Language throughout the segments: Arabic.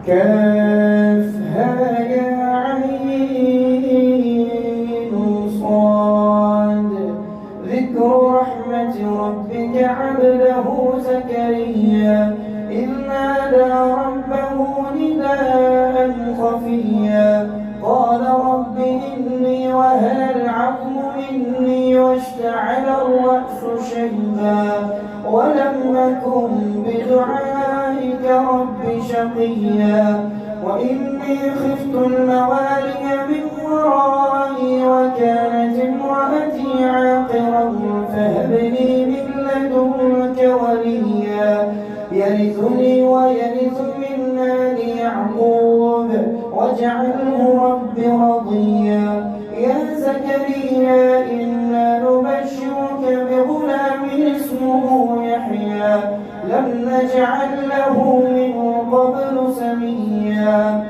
كافها يا عين صاد ذكر رحمة ربك عبده زكريا إذ نادى ربه نداء خفيا قال رب إني وهن العظم مني واشتعل الرأس شيبا ولم أكن بدعائك رب شقيا وإني خفت الموالي من ورائي وكانت امرأتي عاقرا فهب لي من لدنك وليا يرثني ويرث من آل يعقوب واجعله رب رضيا يا زكريا إنا نبشرك بغلام اسمه يحيى لم نجعل له من قبل سميا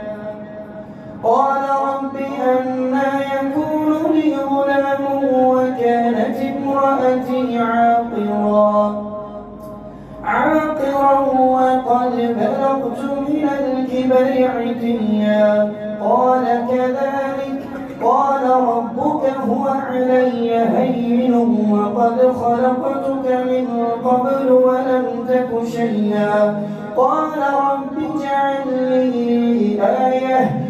قال رب أنى يكون لي غلام وكانت امرأتي عاقرا وقد بلغت من الكبر عتيا قال كذلك قال ربك هو علي هين وقد خلقتك من قبل ولم تك شيئا قال رب اجعل لي آية